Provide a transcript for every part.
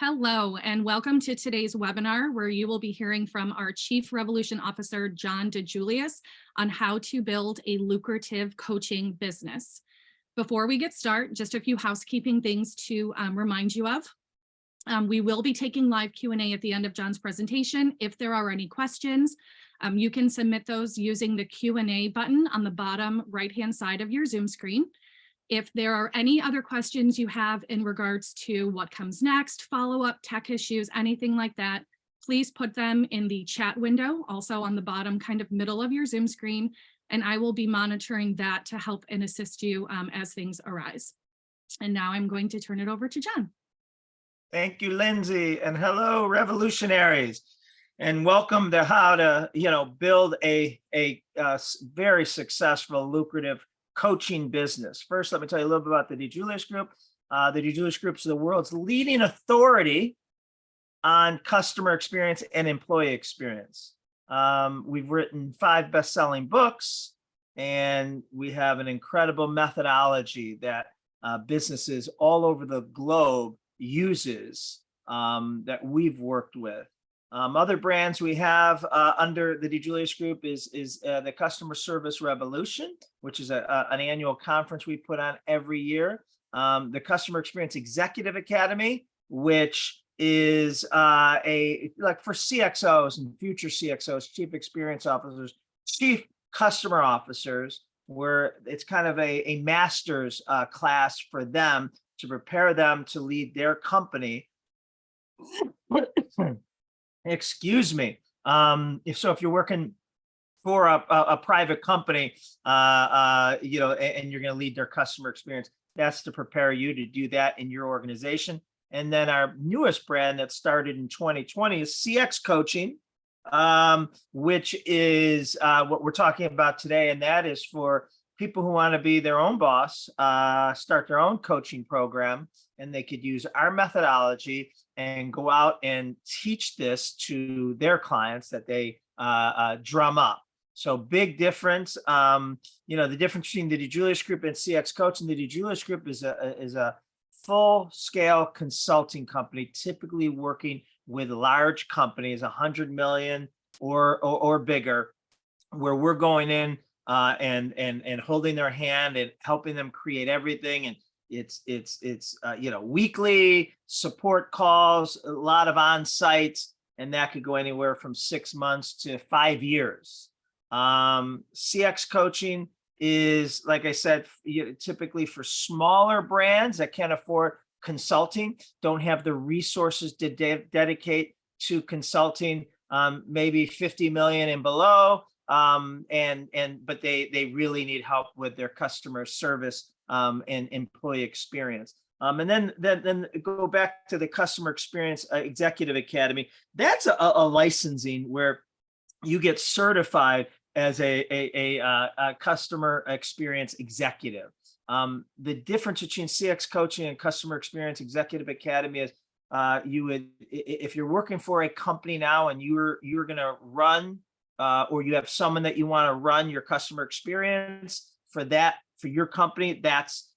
Hello, and welcome to today's webinar, where you will be hearing from our Chief Revolution Officer, John DiJulius, on how to build a lucrative coaching business. Before we get started, just a few housekeeping things to remind you of. We will be taking live Q&A at the end of John's presentation. If there are any questions, you can submit those using the Q&A button on the bottom right-hand side of your Zoom screen. If there are any other questions you have in regards to what comes next, follow-up, tech issues, anything like that, please put them in the chat window, also on the bottom kind of middle of your Zoom screen, and I will be monitoring that to help and assist you as things arise. And now I'm going to turn it over to John. Thank you, Lindsay, and hello, revolutionaries, and welcome to how to, build a very successful, lucrative coaching business. First, let me tell you a little bit about the DiJulius Group. The DiJulius Group is the world's leading authority on customer experience and employee experience. We've written 5 best-selling books, and we have an incredible methodology that businesses all over the globe uses that we've worked with. Other brands we have under the DiJulius Group is the Customer Service Revolution, which is an annual conference we put on every year. The Customer Experience Executive Academy, which is like for CXOs and future CXOs, Chief Experience Officers, Chief Customer Officers, where it's kind of a master's class for them to prepare them to lead their company. Excuse me. If you're working for a private company, and you're going to lead their customer experience, that's to prepare you to do that in your organization. And then our newest brand that started in 2020 is CX Coaching, which is what we're talking about today. And that is for people who want to be their own boss, start their own coaching program, and they could use our methodology and go out and teach this to their clients that they drum up. So big difference. The difference between the DiJulius Group and CX Coaching. The DiJulius Group is a full-scale consulting company, typically working with large companies, 100 million or bigger, where we're going in and holding their hand and helping them create everything. And it's weekly support calls, a lot of on-sites, and that could go anywhere from 6 months to 5 years. CX Coaching is, like I said, typically for smaller brands that can't afford consulting, don't have the resources to dedicate to consulting, maybe 50 million and below. But they really need help with their customer service and employee experience. And then go back to the Customer Experience Executive Academy. That's a licensing where you get certified as a customer experience executive. The difference between CX Coaching and Customer Experience Executive Academy is if you're working for a company now and you're going to run or you have someone that you want to run your customer experience for your company, that's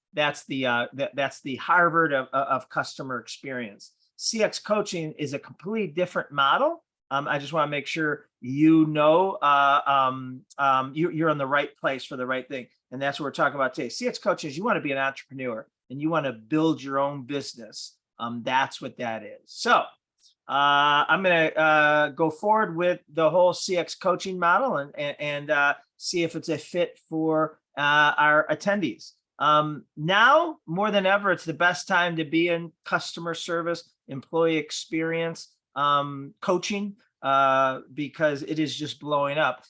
the Harvard of customer experience. CX Coaching is a completely different model. I just want to make sure you're in the right place for the right thing, and that's what we're talking about today. CX Coaching is you want to be an entrepreneur and you want to build your own business. That's what that is. So I'm going to go forward with the whole CX coaching model and see if it's a fit for our attendees. Now, more than ever, it's the best time to be in customer service, employee experience, coaching, because it is just blowing up.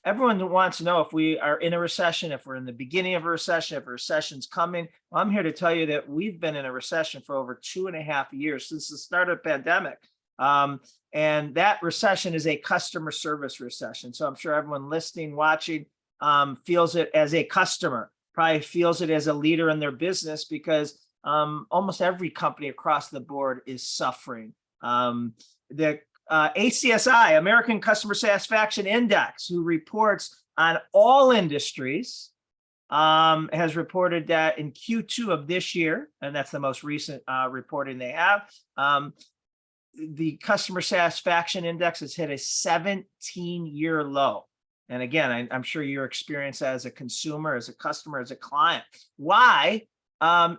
Everyone wants to know if we are in a recession, if we're in the beginning of a recession, if a recession's coming. Well, I'm here to tell you that we've been in a recession for over 2.5 years since the start of the pandemic. And that recession is a customer service recession. So I'm sure everyone listening, watching, feels it as a customer, probably feels it as a leader in their business, because almost every company across the board is suffering. The ACSI, American Customer Satisfaction Index, who reports on all industries, has reported that in Q2 of this year, and that's the most recent reporting they have, the customer satisfaction index has hit a 17-year low. And again, I'm sure your experience as a consumer, as a customer, as a client. Why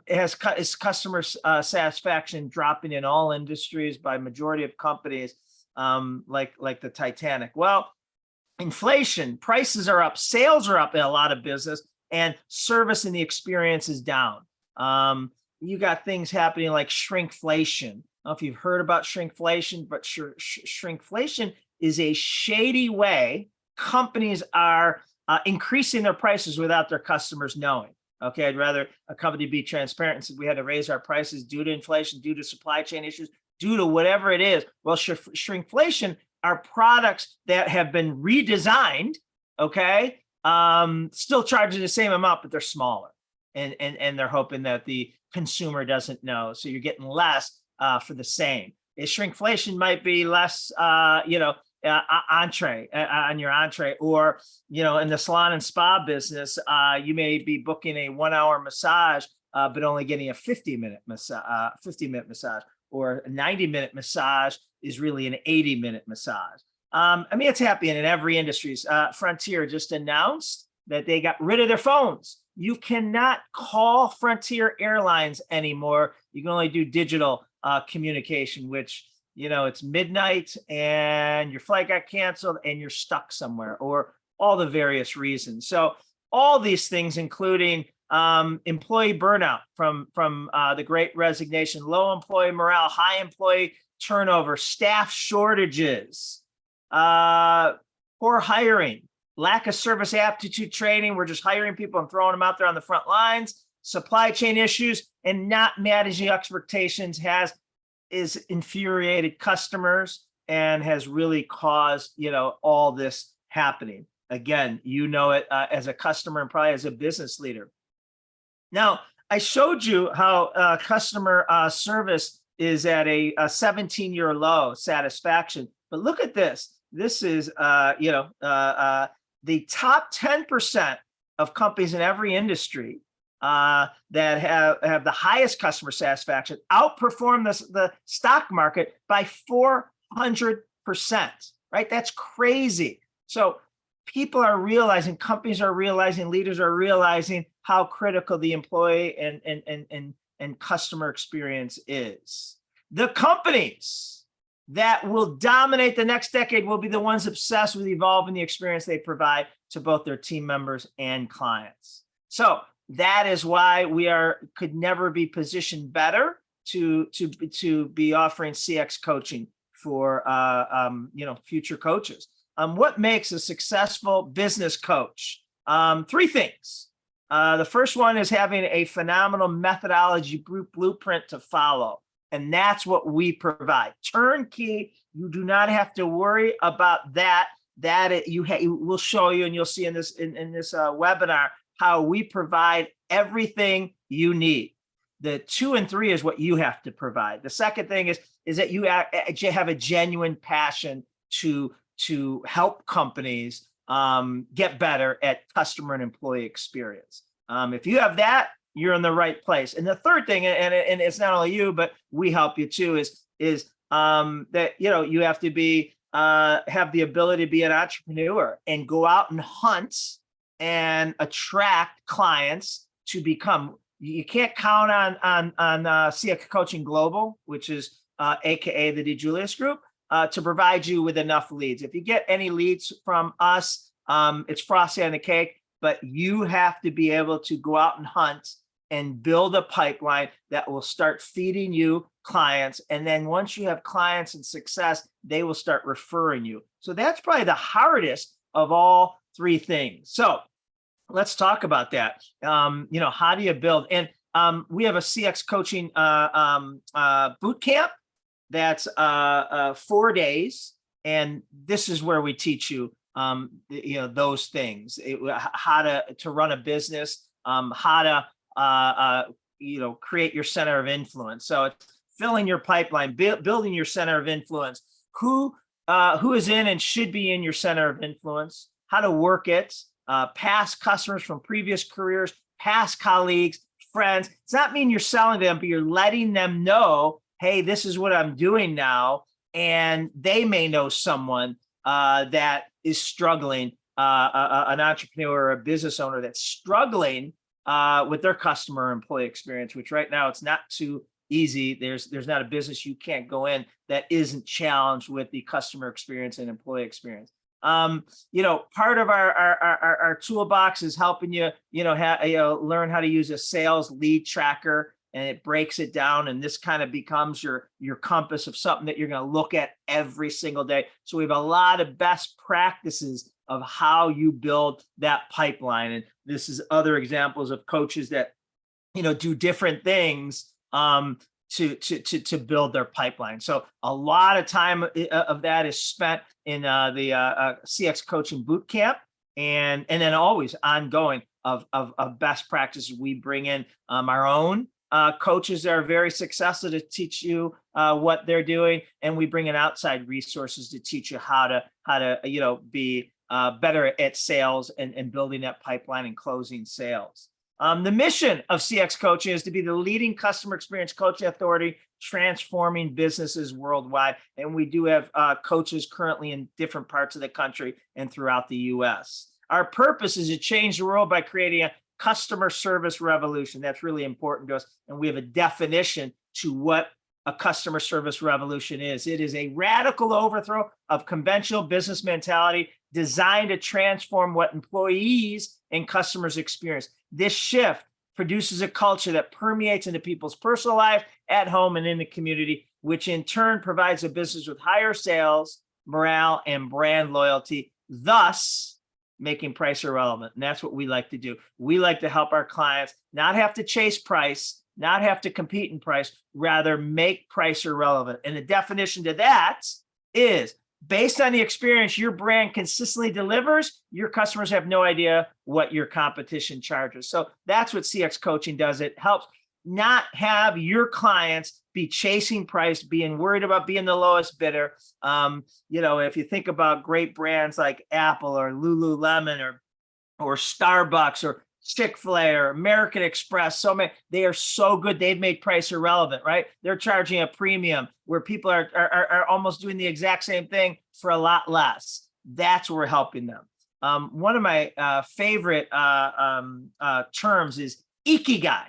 is customer satisfaction dropping in all industries by majority of companies, like the Titanic? Well, inflation, prices are up, sales are up in a lot of business, and service and the experience is down. You got things happening like shrinkflation. I don't know if you've heard about shrinkflation, but shrinkflation is a shady way companies are increasing their prices without their customers knowing. Okay, I'd rather a company be transparent and say we had to raise our prices due to inflation, due to supply chain issues, due to whatever it is. Well, shrinkflation are products that have been redesigned, okay, still charging the same amount, but they're smaller. And they're hoping that the consumer doesn't know. So you're getting less for the same. Shrinkflation might be less, entree on your entree, or in the salon and spa business, you may be booking a 1-hour massage, but only getting a 50-minute massage, or a 90-minute massage is really an 80-minute massage. It's happening in every industry. Frontier just announced that they got rid of their phones. You cannot call Frontier Airlines anymore. You can only do digital communication, which it's midnight and your flight got canceled and you're stuck somewhere, or all the various reasons. So all these things, including employee burnout from the Great Resignation, low employee morale, high employee turnover, staff shortages, poor hiring, lack of service aptitude training. We're just hiring people and throwing them out there on the front lines. Supply chain issues and not managing expectations is infuriated customers and has really caused, all this happening. Again, it as a customer and probably as a business leader. Now, I showed you how customer service is at a 17-year low satisfaction, but look at this. This is, the top 10% of companies in every industry that have the highest customer satisfaction outperform the stock market by 400%, right? That's crazy. So people are realizing, companies are realizing, leaders are realizing how critical the employee and customer experience is. The companies that will dominate the next decade will be the ones obsessed with evolving the experience they provide to both their team members and clients. So that is why could never be positioned better to be offering CX coaching for future coaches. What makes a successful business coach? 3 things. The first one is having a phenomenal methodology blueprint to follow. And that's what we provide. Turnkey, you do not have to worry about that. We'll show you, and you'll see in this webinar, how we provide everything you need. The 2 and 3 is what you have to provide. The second thing is that you have a genuine passion to help companies get better at customer and employee experience. If you have that, you're in the right place. And the third thing, and it's not only you, but we help you too, is that you have to have the ability to be an entrepreneur and go out and hunt and attract clients to become. You can't count on CX Coaching Global, which is AKA the DiJulius Group, to provide you with enough leads. If you get any leads from us, it's frosting on the cake, but you have to be able to go out and hunt and build a pipeline that will start feeding you clients. And then once you have clients and success, they will start referring you. So that's probably the hardest of all 3 things. So let's talk about that. How do you build? And we have a CX coaching boot camp that's 4 days. And this is where we teach you, those things, how to run a business, how to create your center of influence. So it's filling your pipeline, building your center of influence, who is in and should be in your center of influence, how to work it, past customers from previous careers, past colleagues, friends. It's not mean you're selling them, but you're letting them know, hey, this is what I'm doing now. And they may know someone that is struggling, an entrepreneur or a business owner that's struggling with their customer employee experience, which right now it's not too easy. There's not a business you can't go in that isn't challenged with the customer experience and employee experience. Part of our toolbox is helping you, learn how to use a sales lead tracker, and it breaks it down. And this kind of becomes your compass of something that you're going to look at every single day. So we have a lot of best practices of how you build that pipeline. And this is other examples of coaches that, do different things to build their pipeline. So a lot of time of that is spent in the CX coaching boot camp, and then always ongoing of best practices. We bring in our own coaches that are very successful to teach you what they're doing, and we bring in outside resources to teach you how to be better at sales and building that pipeline and closing sales. The mission of CX Coaching is to be the leading customer experience coaching authority, transforming businesses worldwide. And we do have coaches currently in different parts of the country and throughout the US. Our purpose is to change the world by creating a customer service revolution. That's really important to us. And we have a definition to what a customer service revolution is. It is a radical overthrow of conventional business mentality designed to transform what employees and customers experience. This shift produces a culture that permeates into people's personal life, at home, and in the community, which in turn provides a business with higher sales, morale, and brand loyalty, thus making price irrelevant. And that's what we like to do. We like to help our clients not have to chase price, not have to compete in price, rather make price irrelevant. And the definition to that is, based on the experience your brand consistently delivers, your customers have no idea what your competition charges. So that's what CX coaching does. It helps not have your clients be chasing price, being worried about being the lowest bidder. If you think about great brands like Apple or Lululemon or Starbucks or Chick-fil-A or American Express, so many, they are so good. They've made price irrelevant, right? They're charging a premium where people are almost doing the exact same thing for a lot less. That's where we're helping them. One of my favorite terms is ikigai.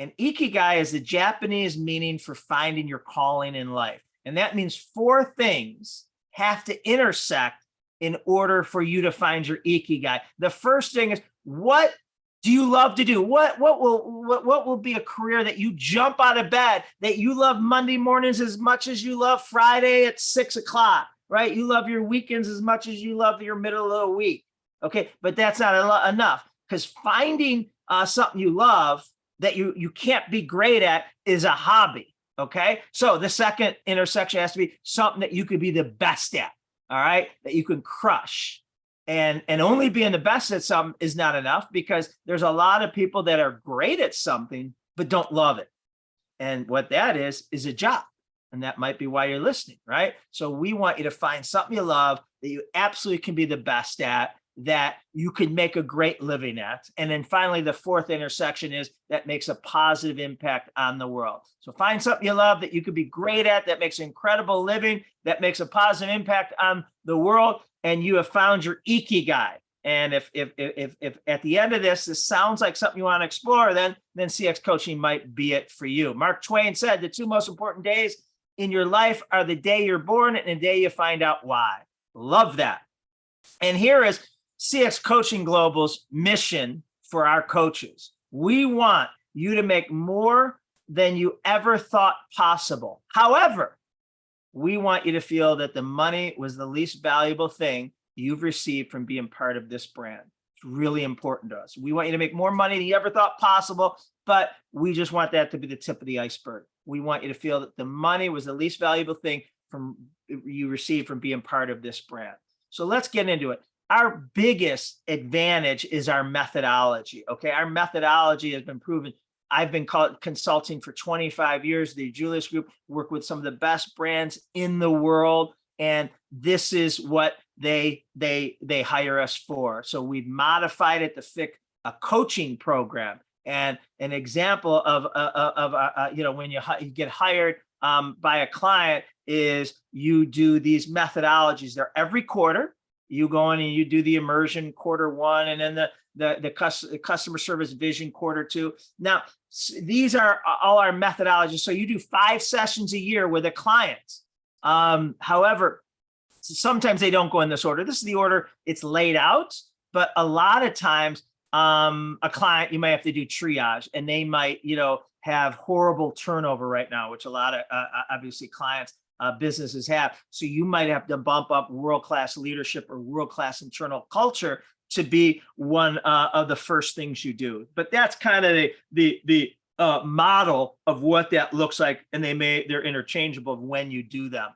And ikigai is the Japanese meaning for finding your calling in life. And that means 4 things have to intersect in order for you to find your ikigai. The first thing is, what do you love to do? What will be a career that you jump out of bed, that you love Monday mornings as much as you love Friday at 6 o'clock, right? You love your weekends as much as you love your middle of the week. Okay, but that's not enough, because finding something you love that you can't be great at is a hobby. Okay, so the second intersection has to be something that you could be the best at. All right, that you can crush. And only being the best at something is not enough, because there's a lot of people that are great at something but don't love it. And what that is a job. And that might be why you're listening, right? So we want you to find something you love that you absolutely can be the best at, that you can make a great living at. And then finally, the fourth intersection is that makes a positive impact on the world. So find something you love that you could be great at, that makes incredible living, that makes a positive impact on the world, and you have found your ikigai. And if at the end of this sounds like something you want to explore, then CX coaching might be it for you. Mark Twain said the 2 most important days in your life are the day you're born and the day you find out why. Love that. And here is CX Coaching Global's mission for our coaches. We want you to make more than you ever thought possible. However, we want you to feel that the money was the least valuable thing you've received from being part of this brand. It's really important to us. We want you to make more money than you ever thought possible, but we just want that to be the tip of the iceberg. We want you to feel that the money was the least valuable thing you received from being part of this brand. So let's get into it. Our biggest advantage is our methodology. Okay, our methodology has been proven. I've been consulting for 25 years. The DiJulius Group work with some of the best brands in the world. and this is what they hire us for. So we've modified it to fit a coaching program. And an example of when you get hired by a client is you do these methodologies. They're every quarter. You go in and you do the immersion quarter 1, and then the customer service vision quarter 2. Now, these are all our methodologies. So you do 5 sessions a year with a client. However, sometimes they don't go in this order. This is the order it's laid out, but a lot of times a client, you might have to do triage, and they might, have horrible turnover right now, which a lot of obviously clients, businesses have. So you might have to bump up world-class leadership or world-class internal culture to be one of the first things you do. But that's kind of the model of what that looks like, and they're interchangeable when you do them.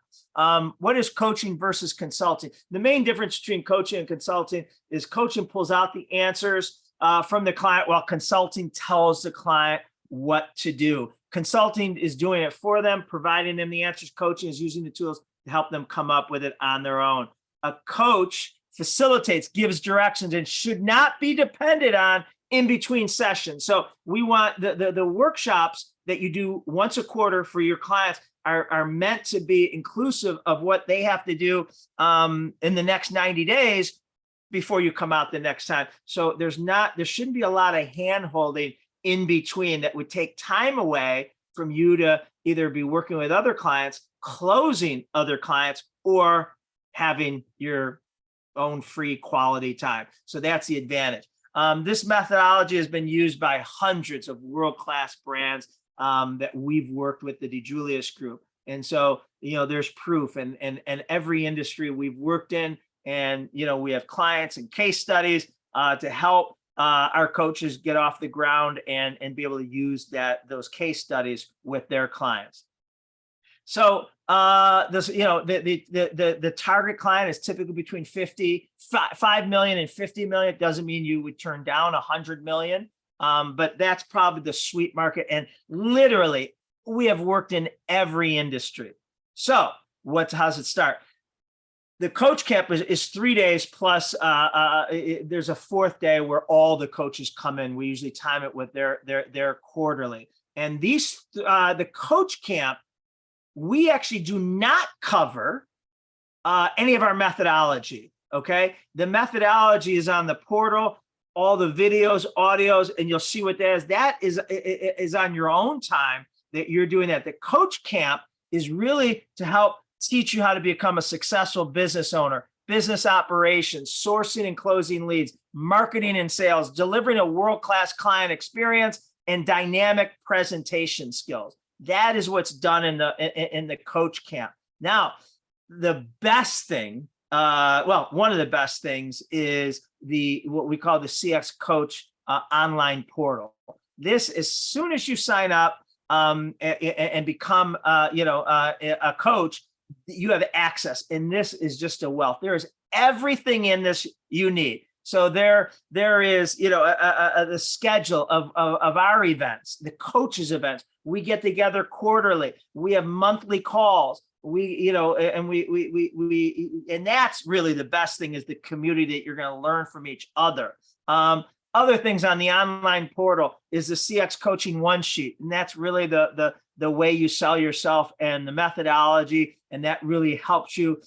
What is coaching versus consulting? The main difference between coaching and consulting is coaching pulls out the answers from the client, while consulting tells the client what to do. Consulting is doing it for them, providing them the answers. Coaching is using the tools to help them come up with it on their own. A coach facilitates, gives directions, and should not be depended on in between sessions. So we want the workshops that you do once a quarter for your clients are meant to be inclusive of what they have to do in the next 90 days before you come out the next time. So there shouldn't be a lot of hand holding in between that would take time away from you to either be working with other clients, closing other clients, or having your own free quality time. So that's the advantage. This methodology has been used by hundreds of world-class brands that we've worked with, the DiJulius Group. And so, there's proof, and every industry we've worked in, and, we have clients and case studies to help our coaches get off the ground and be able to use those case studies with their clients. So the target client is typically between 5 million and 50 million. It doesn't mean you would turn down 100 million, but that's probably the sweet market. And literally, we have worked in every industry. So how's it start? The coach camp is 3 days plus there's a 4th day where all the coaches come in. We usually time it with their quarterly. And the coach camp, we actually do not cover any of our methodology. Okay. The methodology is on the portal, all the videos, audios, and you'll see what that is. That is on your own time that you're doing that. The coach camp is really to help teach you how to become a successful business owner, business operations, sourcing and closing leads, marketing and sales, delivering a world-class client experience, and dynamic presentation skills. That is what's done in the coach camp. Now, the best thing, one of the best things is what we call the CX Coach online portal. This, as soon as you sign up and become a coach, you have access, and this is just a wealth. There is everything in this you need. So there is, the schedule of our events, the coaches events. We get together quarterly. We have monthly calls. And that's really the best thing, is the community that you're going to learn from each other. Other things on the online portal is the CX Coaching One Sheet, and that's really the way you sell yourself and the methodology, and that really helps you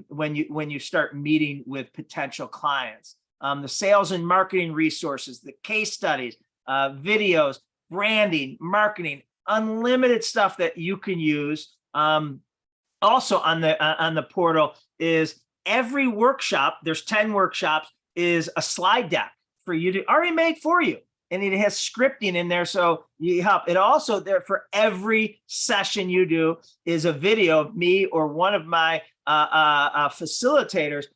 when you start meeting with potential clients. The sales and marketing resources, the case studies, videos, branding, marketing, unlimited stuff that you can use. Also on the portal is every workshop. There's 10 workshops. Is a slide deck for you to already made for you, and it has scripting in there, so you help. It also, there for every session you do is a video of me or one of my facilitators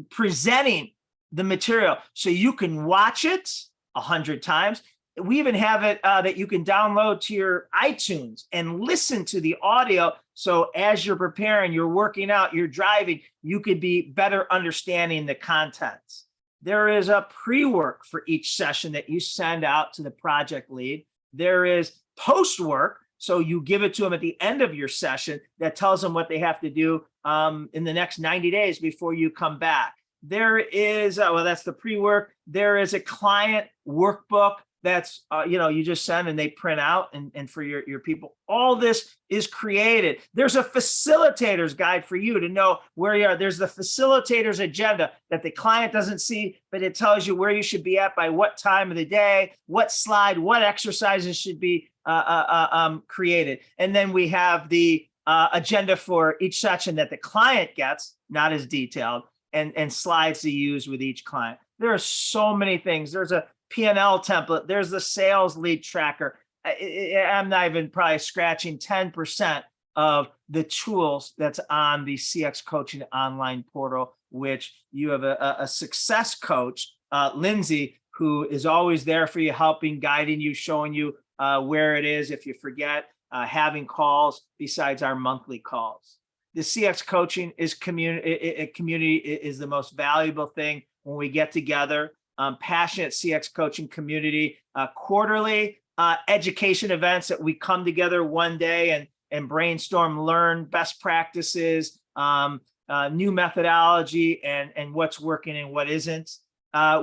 presenting the material, so you can watch it 100 times. We even have it that you can download to your iTunes and listen to the audio. So as you're preparing, you're working out, you're driving, you could be better understanding the contents. There is a pre-work for each session that you send out to the project lead. There is post-work So you give it to them at the end of your session that tells them what they have to do in the next 90 days before you come back. There is, well, that's the pre-work. There is a client workbook that's, you just send and they print out and for your people. All this is created. There's a facilitator's guide for you to know where you are. There's the facilitator's agenda that the client doesn't see, but it tells you where you should be at by what time of the day, what slide, what exercises should be created. And then we have the agenda for each session that the client gets, not as detailed, and slides to use with each client. There are so many things. There's a P&L template. There's the sales lead tracker. I'm not even probably scratching 10% of the tools that's on the CX Coaching online portal, which you have a success coach, Lindsay, who is always there for you, helping, guiding you, showing you where it is if you forget, having calls besides our monthly calls. The CX Coaching is community is the most valuable thing when we get together. Passionate CX Coaching community, quarterly education events that we come together one day and brainstorm, learn best practices, new methodology, and what's working and what isn't.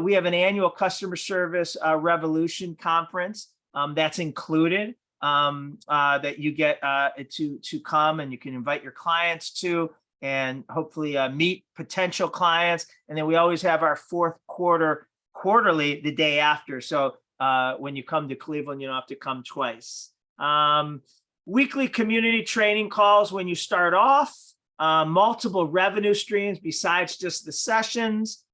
We have an annual customer service revolution conference that's included, that you get to come, and you can invite your clients to, and hopefully meet potential clients. And then we always have our fourth quarterly the day after. So when you come to Cleveland, you don't have to come twice. Weekly community training calls when you start off, multiple revenue streams besides just the sessions.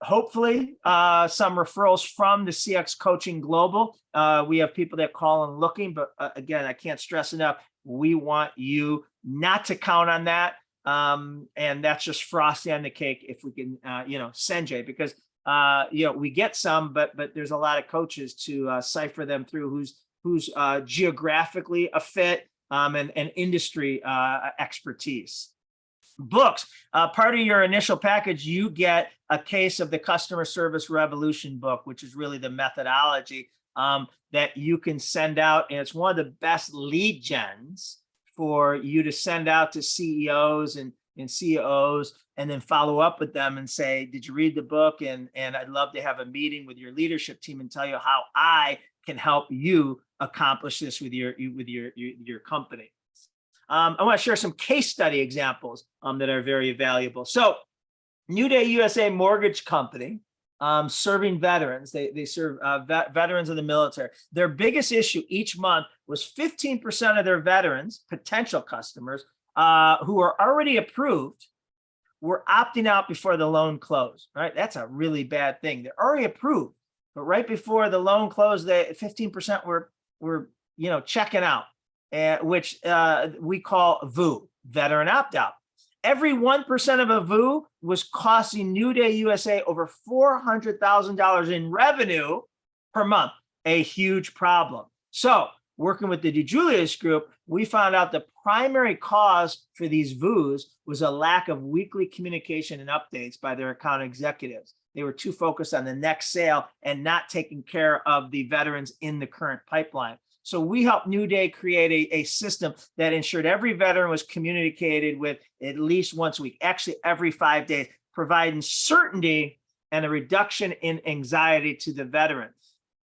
Hopefully some referrals from the CX Coaching Global. We have people that call and looking, but again, I can't stress enough, we want you not to count on that. And that's just frosting on the cake if we can, send you, because, we get some, but there's a lot of coaches to cipher them through who's geographically a fit and industry expertise. Books, part of your initial package, you get a case of the Customer Service Revolution book, which is really the methodology that you can send out. And it's one of the best lead gens for you to send out to CEOs and CEOs, and then follow up with them and say, did you read the book? And I'd love to have a meeting with your leadership team and tell you how I can help you accomplish this with your company. I want to share some case study examples that are very valuable. So New Day USA Mortgage Company, serving veterans. They serve veterans of the military. Their biggest issue each month was 15% of their veterans, potential customers, who are already approved, were opting out before the loan closed, right? That's a really bad thing. They're already approved, but right before the loan closed, 15% were checking out, which we call VOO, veteran opt-out. Every 1% of a VOO was costing New Day USA over $400,000 in revenue per month, a huge problem. So working with the DiJulius Group, we found out the primary cause for these VOOs was a lack of weekly communication and updates by their account executives. They were too focused on the next sale and not taking care of the veterans in the current pipeline. So we helped New Day create a system that ensured every veteran was communicated with at least once a week, actually every 5 days, providing certainty and a reduction in anxiety to the veteran.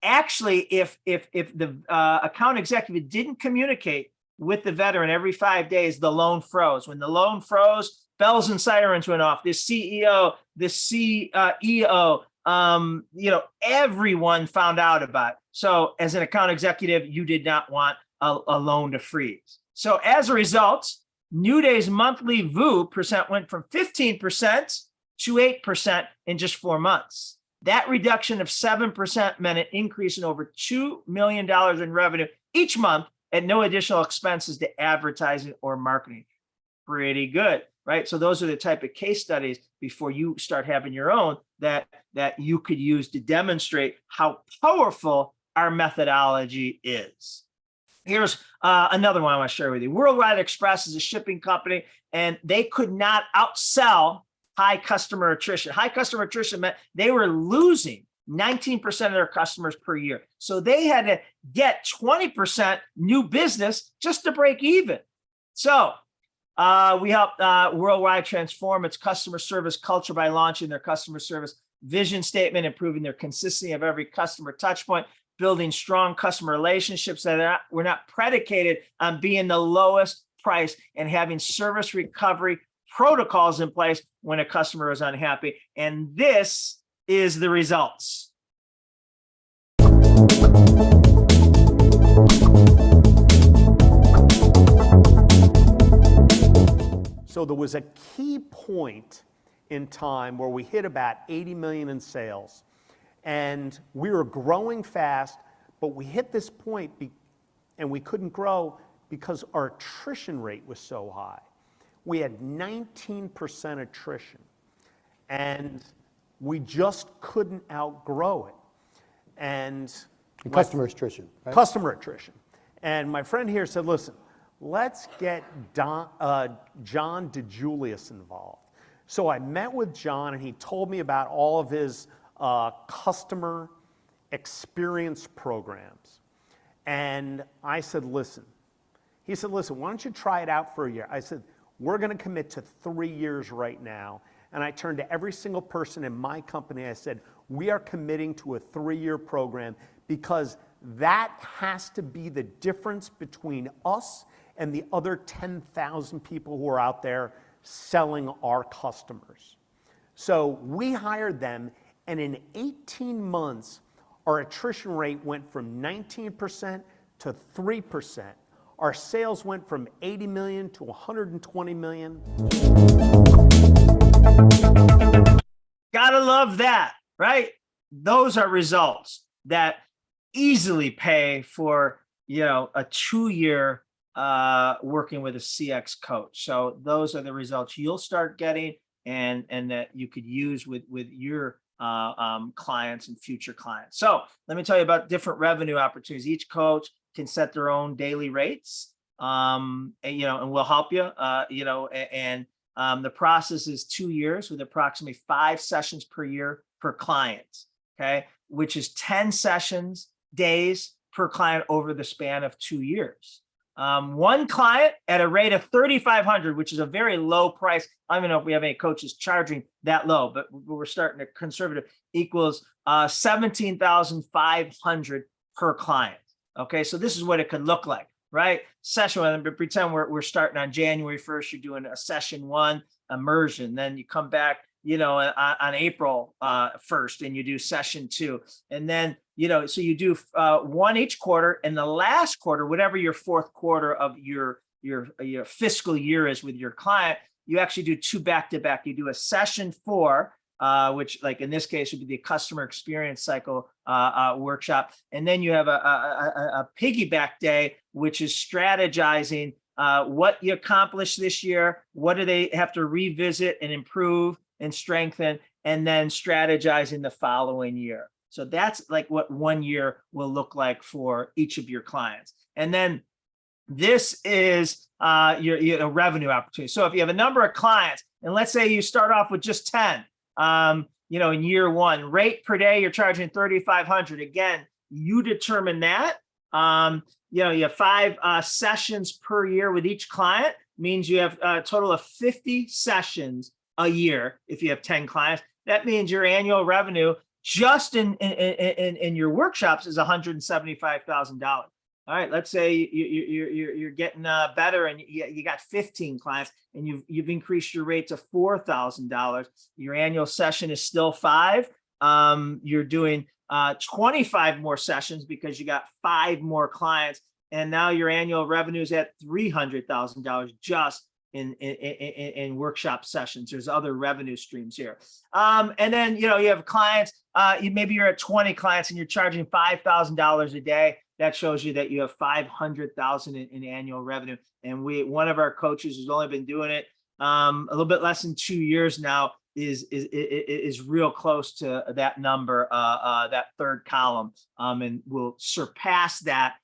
Actually, if the account executive didn't communicate with the veteran every 5 days, the loan froze. When the loan froze, bells and sirens went off. The CEO, the CEO, everyone found out about it. So as an account executive, you did not want a loan to freeze. So as a result, New Day's monthly VOO percent went from 15% to 8% in just 4 months. That reduction of 7% meant an increase in over $2 million in revenue each month at no additional expenses to advertising or marketing. Pretty good, right? So those are the type of case studies before you start having your own that you could use to demonstrate how powerful our methodology is. Here's another one I want to share with you. Worldwide Express is a shipping company, and they could not outsell high customer attrition. High customer attrition meant they were losing 19% of their customers per year. So they had to get 20% new business just to break even. So we helped Worldwide transform its customer service culture by launching their customer service vision statement, improving their consistency of every customer touch point, building strong customer relationships that were not predicated on being the lowest price, and having service recovery protocols in place when a customer is unhappy. And this is the results. So there was a key point in time where we hit about 80 million in sales, and we were growing fast, but we hit this point and we couldn't grow because our attrition rate was so high. We had 19% attrition, and we just couldn't outgrow it. And customer attrition, right? Customer attrition. And my friend here said, listen, let's get John DiJulius involved. So I met with John, and he told me about all of his customer experience programs. And I said, listen. He said, listen, why don't you try it out for a year? I said, we're going to commit to 3 years right now. And I turned to every single person in my company. I said, we are committing to a 3-year program, because that has to be the difference between us and the other 10,000 people who are out there selling our customers. So we hired them, and in 18 months, our attrition rate went from 19% to 3%. Our sales went from 80 million to 120 million. Gotta love that, right? Those are results that easily pay for, a 2-year working with a CX coach. So those are the results you'll start getting, and that you could use with your clients and future clients. So let me tell you about different revenue opportunities. Each coach can set their own daily rates, and we'll help you, the process is 2 years with approximately 5 sessions per year per client, okay, which is 10 sessions days per client over the span of 2 years. One client at a rate of $3,500, which is a very low price. I don't even know if we have any coaches charging that low, but we're starting to conservative, equals $17,500 per client. Okay, so this is what it could look like, right? Session one, pretend we're starting on January 1st, you're doing a session 1 immersion, then you come back, on April 1st, and you do session 2. And then, so you do 1 each quarter, and the last quarter, whatever your 4th quarter of your fiscal year is with your client, you actually do 2 back-to-back. You do a session 4, which, like in this case, would be the customer experience cycle workshop. And then you have a piggyback day, which is strategizing what you accomplished this year, what do they have to revisit and improve and strengthen, and then strategizing the following year. So that's like what 1 year will look like for each of your clients. And then this is your revenue opportunity. So if you have a number of clients, and let's say you start off with just 10, in year 1, rate per day, you're charging $3,500. Again, you determine that. You have 5 sessions per year with each client, means you have a total of 50 sessions a year. If you have 10 clients, that means your annual revenue just in your workshops is $175,000. All right, let's say you're getting better, and you got 15 clients, and you've increased your rate to $4,000. Your annual session is still 5. You're doing 25 more sessions because you got 5 more clients, and now your annual revenue is at $300,000 just in workshop sessions. There's other revenue streams here. And then, you have clients, maybe you're at 20 clients and you're charging $5,000 a day. That shows you that you have 500,000 in annual revenue. And one of our coaches who's only been doing it a little bit less than 2 years now is real close to that number, that third column, and will surpass that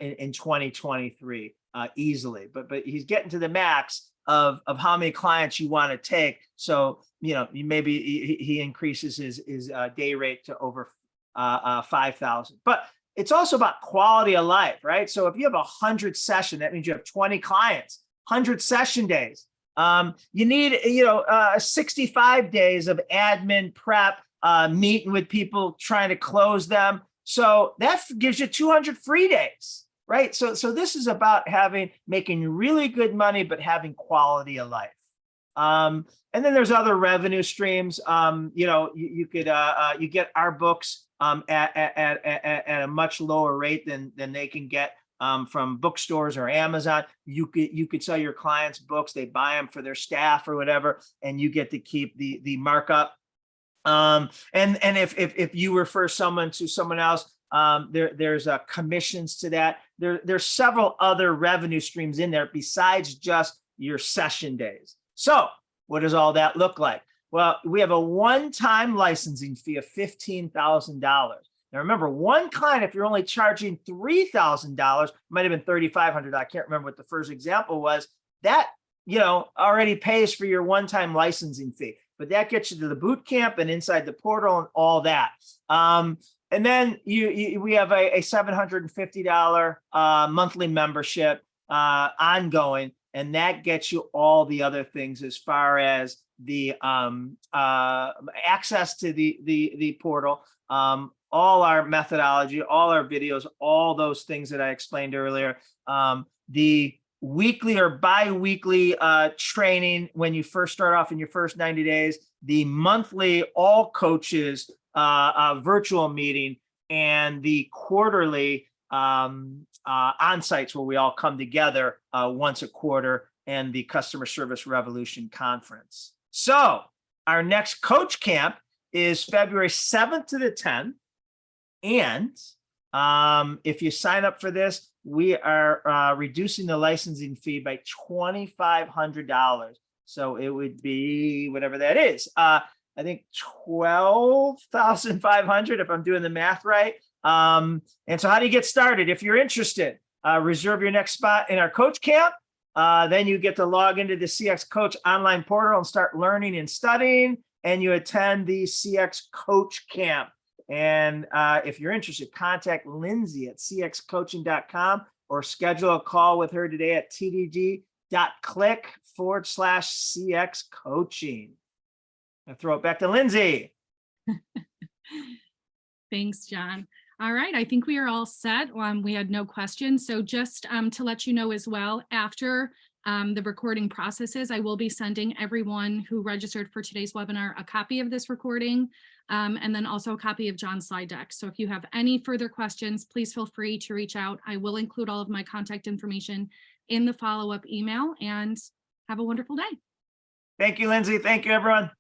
in 2023 easily. But he's getting to the max of how many clients you want to take. So maybe he increases his day rate to over 5,000. But it's also about quality of life, right? So if you have 100 session, that means you have 20 clients, 100 session days. You need, 65 days of admin prep, meeting with people, trying to close them. So that gives you 200 free days, right? So this is about making really good money, but having quality of life. And then there's other revenue streams. You get our books at a much lower rate than they can get from bookstores or Amazon. You could sell your clients books, they buy them for their staff or whatever, and you get to keep the markup. And if you refer someone to someone else, there's commissions to that. There's several other revenue streams in there besides just your session days. So what does all that look like? Well, we have a one-time licensing fee of $15,000. Now remember, one client, if you're only charging $3,000, might have been $3,500. I can't remember what the first example was. That, already pays for your one-time licensing fee, but that gets you to the boot camp and inside the portal and all that. And then we have a $750 monthly membership ongoing, and that gets you all the other things as far as the access to the portal, all our methodology, all our videos, all those things that I explained earlier, the weekly or bi-weekly training when you first start off in your first 90 days, the monthly all coaches virtual meeting, and the quarterly on-sites where we all come together once a quarter, and the Customer Service Revolution Conference. So our next coach camp is February 7th to the 10th. And if you sign up for this, we are reducing the licensing fee by $2,500. So it would be whatever that is. I think 12,500 if I'm doing the math right. And so how do you get started? If you're interested, reserve your next spot in our coach camp. Then you get to log into the CX Coach online portal and start learning and studying, and you attend the CX Coach Camp. And if you're interested, contact Lindsay at cxcoaching.com or schedule a call with her today at tdg.click/CX Coaching. I'll throw it back to Lindsay. Thanks, John. All right, I think we are all set. We had no questions. So just to let you know as well, after the recording processes, I will be sending everyone who registered for today's webinar a copy of this recording, and then also a copy of John's slide deck. So if you have any further questions, please feel free to reach out. I will include all of my contact information in the follow-up email, and have a wonderful day. Thank you, Lindsay. Thank you, everyone.